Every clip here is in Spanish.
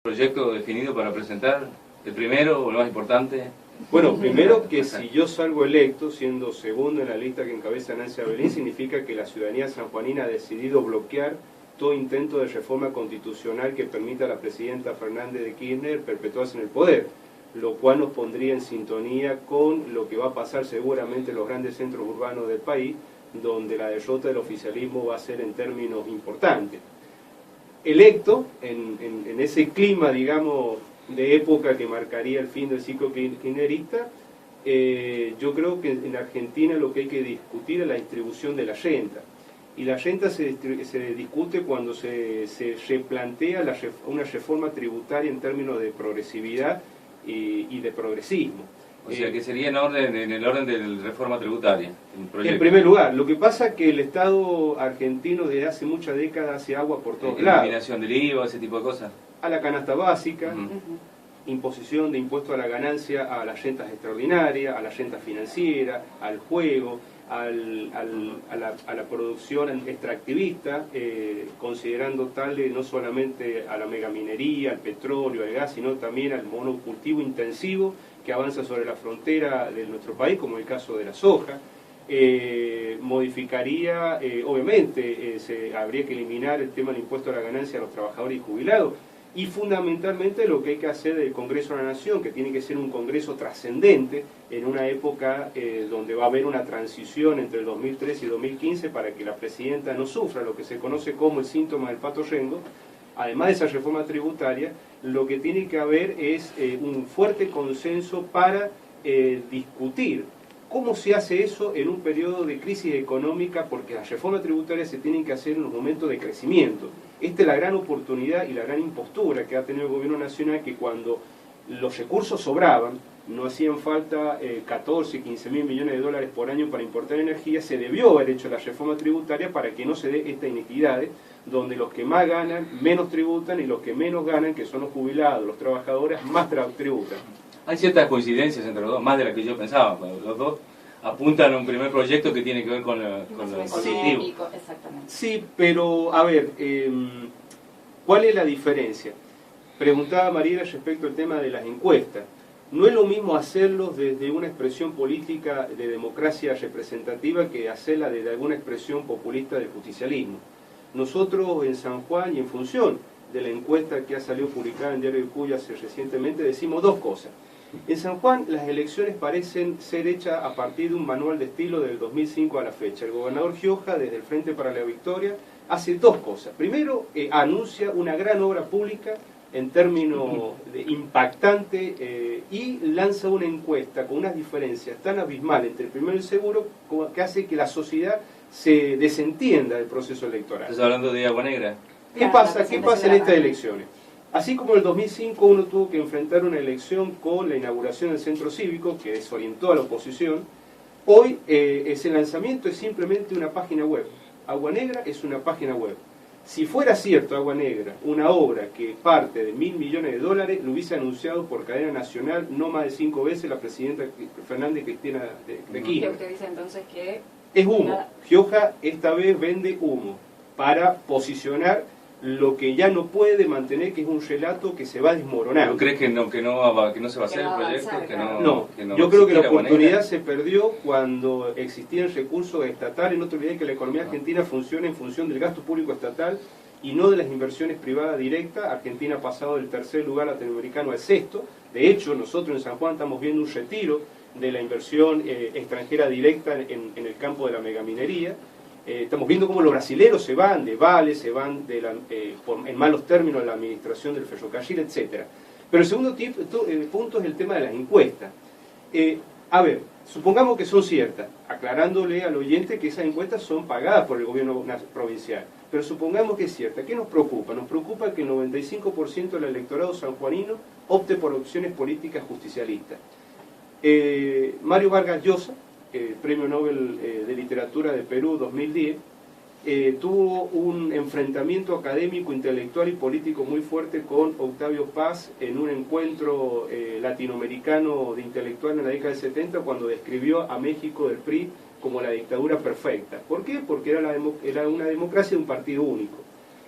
¿Proyecto definido para presentar? ¿El primero o lo más importante? Bueno, primero que si yo salgo electo, siendo segundo en la lista que encabeza Nancy Abelín, significa que la ciudadanía sanjuanina ha decidido bloquear todo intento de reforma constitucional que permita a la presidenta Fernández de Kirchner perpetuarse en el poder, lo cual nos pondría en sintonía con lo que va a pasar seguramente en los grandes centros urbanos del país, donde la derrota del oficialismo va a ser en términos importantes. Electo, en ese clima, digamos, de época que marcaría el fin del ciclo kirchnerista, yo creo que en Argentina lo que hay que discutir es la distribución de la renta. Y la renta se discute cuando se replantea una reforma tributaria en términos de progresividad y de progresismo. O sea, que sería en el orden de la reforma tributaria. En primer lugar, lo que pasa es que el Estado argentino desde hace muchas décadas hace agua por todos lados. Eliminación del IVA, ese tipo de cosas. A la canasta básica, imposición de impuesto a la ganancia a las rentas extraordinarias, a la renta financiera, al juego, a la producción extractivista, considerando tal no solamente a la megaminería, al petróleo, al gas, sino también al monocultivo intensivo que avanza sobre la frontera de nuestro país, como el caso de la soja. Modificaría, obviamente, habría que eliminar el tema del impuesto a la ganancia a los trabajadores y jubilados, y fundamentalmente lo que hay que hacer del Congreso de la Nación, que tiene que ser un Congreso trascendente en una época donde va a haber una transición entre el 2013 y 2015 para que la presidenta no sufra lo que se conoce como el síntoma del pato rengo. Además de esa reforma tributaria, lo que tiene que haber es un fuerte consenso para discutir cómo se hace eso en un periodo de crisis económica, porque las reformas tributarias se tienen que hacer en los momentos de crecimiento. Esta es la gran oportunidad y la gran impostura que ha tenido el gobierno nacional, que cuando los recursos sobraban, no hacían falta 14, 15 mil millones de dólares por año para importar energía, se debió haber hecho la reforma tributaria para que no se dé esta inequidad, donde los que más ganan menos tributan y los que menos ganan, que son los jubilados, los trabajadores, más tributan. Hay ciertas coincidencias entre los dos, más de las que yo pensaba. Los dos apuntan a un primer proyecto que tiene que ver con lo positivo. Exactamente. Sí, pero a ver, ¿cuál es la diferencia? Preguntaba Mariela respecto al tema de las encuestas. No es lo mismo hacerlos desde una expresión política de democracia representativa que hacerla desde alguna expresión populista del justicialismo. Nosotros en San Juan, y en función de la encuesta que ha salido publicada en Diario de Cuyo recientemente, decimos dos cosas. En San Juan las elecciones parecen ser hechas a partir de un manual de estilo del 2005 a la fecha. El gobernador Gioja, desde el Frente para la Victoria, hace dos cosas. Primero, anuncia una gran obra pública en términos impactante y lanza una encuesta con unas diferencias tan abismales entre el primero y el segundo que hace que la sociedad se desentienda del proceso electoral. ¿Estás hablando de Agua Negra? ¿Qué pasa en estas elecciones? Así como en el 2005 uno tuvo que enfrentar una elección con la inauguración del centro cívico que desorientó a la oposición, hoy ese lanzamiento es simplemente una página web. Agua Negra es una página web. Si fuera cierto Agua Negra, una obra que parte de $1.000 millones, lo hubiese anunciado por cadena nacional no más de 5 veces la presidenta Fernández Cristina de Kirchner. Usted dice entonces que es humo. Gioja esta vez vende humo para posicionar lo que ya no puede mantener, que es un relato que se va desmoronando. ¿No crees que no se va a hacer el proyecto? No, yo creo que la oportunidad se perdió cuando existían recursos estatales. No te olvides que la economía argentina funciona en función del gasto público estatal y no de las inversiones privadas directas. Argentina ha pasado del tercer lugar latinoamericano al sexto. De hecho, nosotros en San Juan estamos viendo un retiro de la inversión extranjera directa en el campo de la megaminería. Estamos viendo cómo los brasileros se van de Vale, se van en malos términos de la administración del ferrocarril, etc. Pero el segundo punto es el tema de las encuestas. A ver, supongamos que son ciertas, aclarándole al oyente que esas encuestas son pagadas por el gobierno provincial. Pero supongamos que es cierta. ¿Qué nos preocupa? Nos preocupa que el 95% del electorado sanjuanino opte por opciones políticas justicialistas. Mario Vargas Llosa, Premio Nobel de Literatura de Perú 2010, tuvo un enfrentamiento académico, intelectual y político muy fuerte con Octavio Paz en un encuentro latinoamericano de intelectuales en la década del 70, cuando describió a México del PRI como la dictadura perfecta. ¿Por qué? Porque era una democracia de un partido único.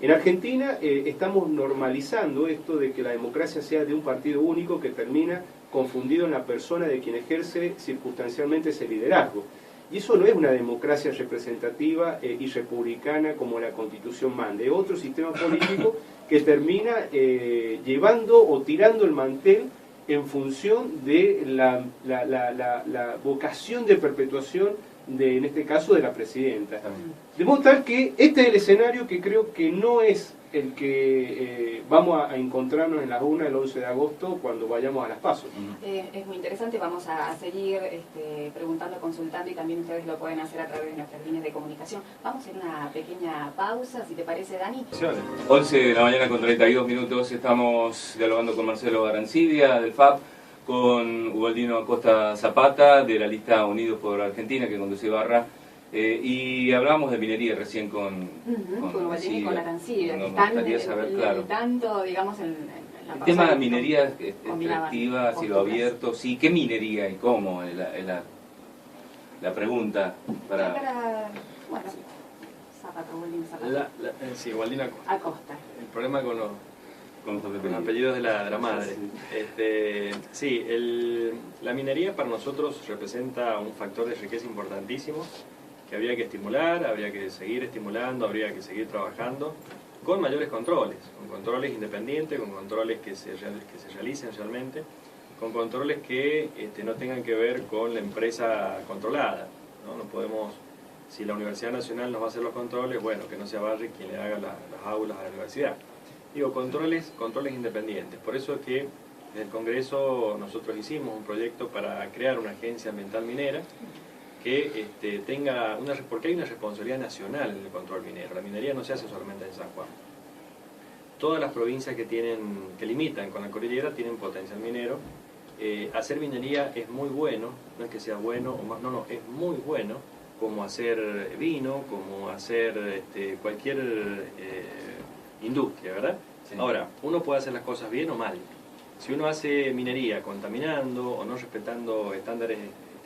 En Argentina estamos normalizando esto de que la democracia sea de un partido único que termina confundido en la persona de quien ejerce circunstancialmente ese liderazgo. Y eso no es una democracia representativa y republicana como la Constitución manda, es otro sistema político que termina llevando o tirando el mantel en función de la vocación de perpetuación de, en este caso, de la presidenta. De modo tal que este es el escenario que creo que no es el que vamos a encontrarnos en las urnas el 11 de agosto cuando vayamos a las PASO. Es muy interesante, vamos a seguir preguntando, consultando, y también ustedes lo pueden hacer a través de nuestras líneas de comunicación. Vamos a hacer una pequeña pausa, si te parece, Dani. 11 de la mañana con 32 minutos, estamos dialogando con Marcelo Arancibia del FAP, con Ubaldino Acosta Zapata de la lista Unidos por Argentina que conduce Ibarra, y hablábamos de minería recién con Ubaldino y con Arancibia, que me gustaría están saber, claro, tanto, digamos, en la el tema de pausa minería combinaban extractiva, cielo abierto, sí, ¿qué minería y cómo? Es la pregunta para... bueno, Zapata, Ubaldino Zapata. Sí, Ubaldino Acosta. El problema con los con los apellidos de la madre. Sí, la minería para nosotros representa un factor de riqueza importantísimo que habría que estimular, habría que seguir estimulando, habría que seguir trabajando con mayores controles, con controles independientes, con controles que se realicen realmente, con controles que no tengan que ver con la empresa controlada, ¿no? No podemos, si la Universidad Nacional nos va a hacer los controles, bueno, que no sea Barrick quien le haga las aulas a la universidad. Digo, controles independientes. Por eso es que en el Congreso nosotros hicimos un proyecto para crear una agencia ambiental minera que tenga porque hay una responsabilidad nacional en el control minero. La minería no se hace solamente en San Juan. Todas las provincias que limitan con la cordillera tienen potencial minero. Hacer minería es muy bueno, no es que sea bueno o más, no, es muy bueno, como hacer vino, como hacer cualquier industria, ¿verdad? Sí. Ahora, uno puede hacer las cosas bien o mal. Si uno hace minería contaminando o no respetando estándares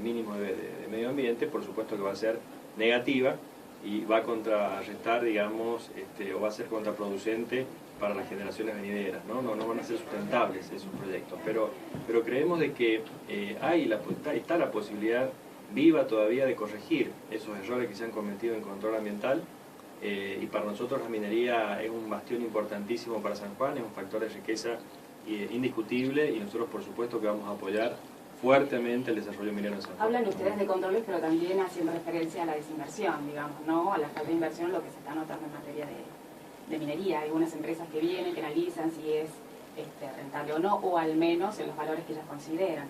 mínimos de medio ambiente, por supuesto que va a ser negativa y va a contrarrestar, digamos, o va a ser contraproducente para las generaciones venideras, ¿no? No van a ser sustentables esos proyectos. Pero creemos de que está la posibilidad viva todavía de corregir esos errores que se han cometido en control ambiental. Y para nosotros la minería es un bastión importantísimo para San Juan, es un factor de riqueza indiscutible, y nosotros por supuesto que vamos a apoyar fuertemente el desarrollo minero en San Juan. Hablan ustedes de controles, pero también haciendo referencia a la desinversión, digamos, ¿no? A la falta de inversión, lo que se está notando en materia de minería. Hay algunas empresas que vienen, que analizan si es rentable o no, o al menos en los valores que ellas consideran.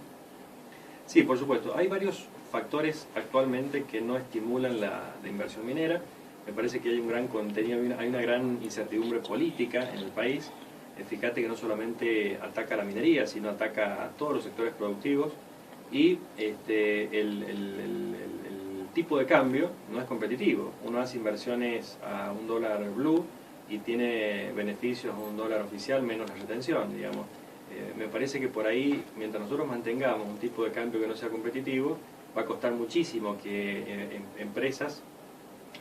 Sí, por supuesto. Hay varios factores actualmente que no estimulan la inversión minera. Me parece que hay un gran contenido, hay una gran incertidumbre política en el país. Fíjate que no solamente ataca a la minería, sino ataca a todos los sectores productivos, y el tipo de cambio no es competitivo. Uno hace inversiones a $1 blue y tiene beneficios a $1 oficial menos la retención, digamos. Me parece que por ahí, mientras nosotros mantengamos un tipo de cambio que no sea competitivo, va a costar muchísimo que empresas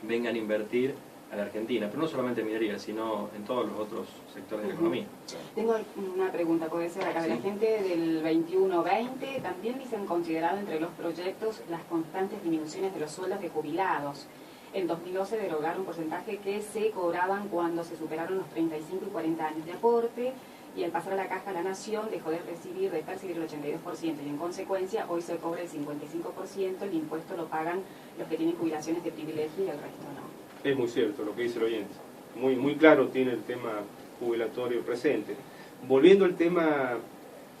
vengan a invertir a la Argentina, pero no solamente en minería, sino en todos los otros sectores de la economía. Tengo una pregunta, puede ser acá, de la gente del 21-20, también dicen considerado entre los proyectos las constantes disminuciones de los sueldos de jubilados. En 2012 derogaron un porcentaje que se cobraban cuando se superaron los 35 y 40 años de aporte, y al pasar a la Caja la Nación dejó de percibir el 82%, y en consecuencia hoy se cobra el 55%, el impuesto lo pagan los que tienen jubilaciones de privilegio y el resto no. Es muy cierto lo que dice el oyente, muy claro tiene el tema jubilatorio presente. Volviendo al tema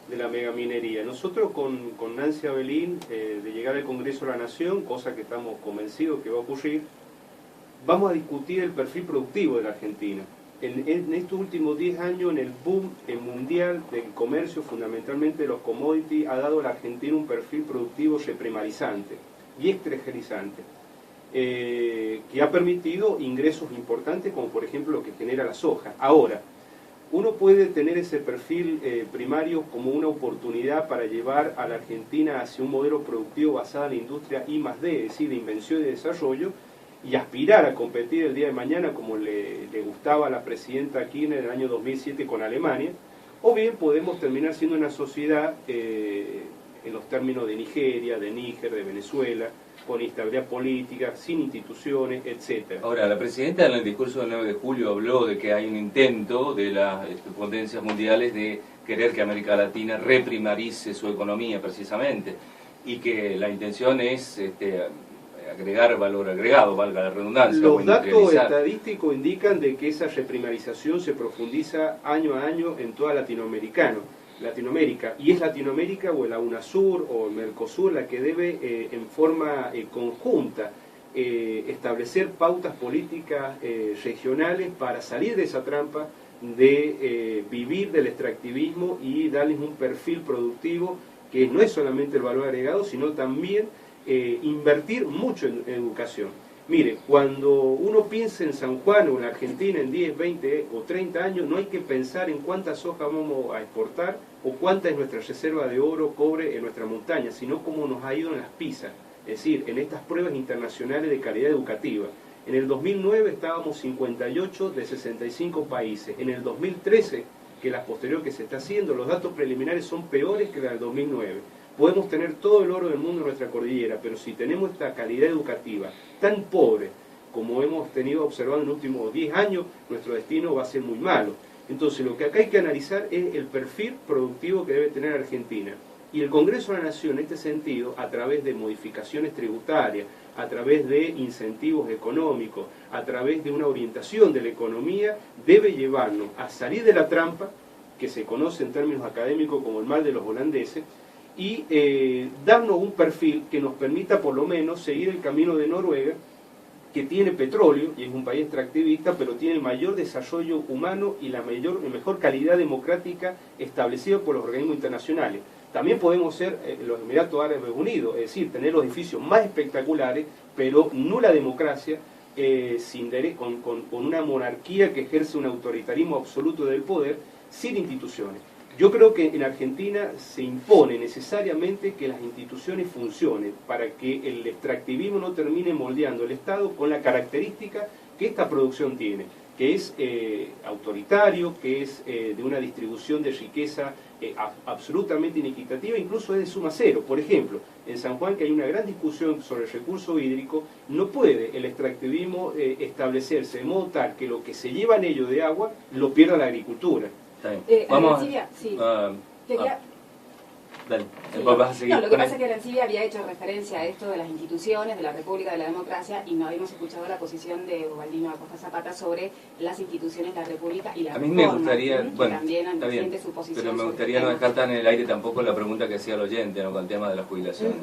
de la megaminería, nosotros con Nancy Abelín, de llegar al Congreso de la Nación, cosa que estamos convencidos que va a ocurrir, vamos a discutir el perfil productivo de la Argentina. En estos últimos 10 años, en el boom mundial del comercio, fundamentalmente de los commodities, ha dado a la Argentina un perfil productivo reprimarizante y extranjerizante, que ha permitido ingresos importantes, como por ejemplo lo que genera la soja. Ahora, uno puede tener ese perfil primario como una oportunidad para llevar a la Argentina hacia un modelo productivo basado en la industria I+D, es decir, de invención y desarrollo, y aspirar a competir el día de mañana como le gustaba a la presidenta Kirchner en el año 2007 con Alemania, o bien podemos terminar siendo una sociedad en los términos de Nigeria, de Níger, de Venezuela, con inestabilidad política, sin instituciones, etc. Ahora, la presidenta en el discurso del 9 de julio habló de que hay un intento de las potencias mundiales de querer que América Latina reprimarice su economía precisamente, y que la intención es agregar valor agregado, valga la redundancia. Los datos estadísticos indican de que esa reprimarización se profundiza año a año en toda Latinoamérica, y es Latinoamérica o la UNASUR o el Mercosur la que debe en forma conjunta establecer pautas políticas regionales para salir de esa trampa de vivir del extractivismo y darles un perfil productivo que no es solamente el valor agregado, sino también invertir mucho en educación. Mire, cuando uno piensa en San Juan o en la Argentina en 10, 20 o 30 años, no hay que pensar en cuánta soja vamos a exportar o cuánta es nuestra reserva de oro, cobre en nuestra montaña, sino cómo nos ha ido en las PISA, es decir, en estas pruebas internacionales de calidad educativa. En el 2009 estábamos 58 de 65 países. En el 2013, que es la posterior que se está haciendo, los datos preliminares son peores que la del 2009. Podemos tener todo el oro del mundo en nuestra cordillera, pero si tenemos esta calidad educativa tan pobre como hemos tenido observado en los últimos 10 años, nuestro destino va a ser muy malo. Entonces, lo que acá hay que analizar es el perfil productivo que debe tener Argentina. Y el Congreso de la Nación, en este sentido, a través de modificaciones tributarias, a través de incentivos económicos, a través de una orientación de la economía, debe llevarnos a salir de la trampa, que se conoce en términos académicos como el mal de los holandeses, y darnos un perfil que nos permita por lo menos seguir el camino de Noruega, que tiene petróleo y es un país extractivista, pero tiene el mayor desarrollo humano y la mejor calidad democrática establecida por los organismos internacionales. También podemos ser los Emiratos Árabes Unidos, es decir, tener los edificios más espectaculares, pero nula democracia, con una monarquía que ejerce un autoritarismo absoluto del poder, sin instituciones. Yo creo que en Argentina se impone necesariamente que las instituciones funcionen para que el extractivismo no termine moldeando el Estado con la característica que esta producción tiene, que es autoritario, que es de una distribución de riqueza absolutamente inequitativa, incluso es de suma cero. Por ejemplo, en San Juan, que hay una gran discusión sobre el recurso hídrico, no puede el extractivismo establecerse de modo tal que lo que se llevan ellos de agua lo pierda la agricultura. Vamos Arancibia, sí. Dale, Sí. vas a seguir. No, lo que pasa es que Arancibia había hecho referencia a esto de las instituciones, de la República, de la democracia, y no habíamos escuchado la posición de Ubaldino Acosta Zapata sobre las instituciones de la República y la A mí me forma, gustaría, bueno, también está bien, siente su posición pero me sobre gustaría el no tema. dejar tan en el aire tampoco la pregunta que hacía el oyente, ¿no?, con el tema de las jubilaciones.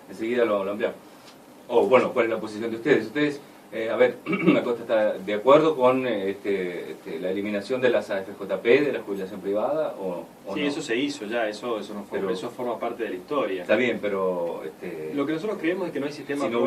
Enseguida lo ampliamos. O bueno, ¿cuál es la posición de ustedes? Ustedes, a ver, Acosta está de acuerdo con la eliminación de las AFJP, de la jubilación privada, o sí, no? eso se hizo ya, eso no fue, Pero eso forma parte de la historia. Está bien, pero... Lo que nosotros creemos es que no hay sistema... Si no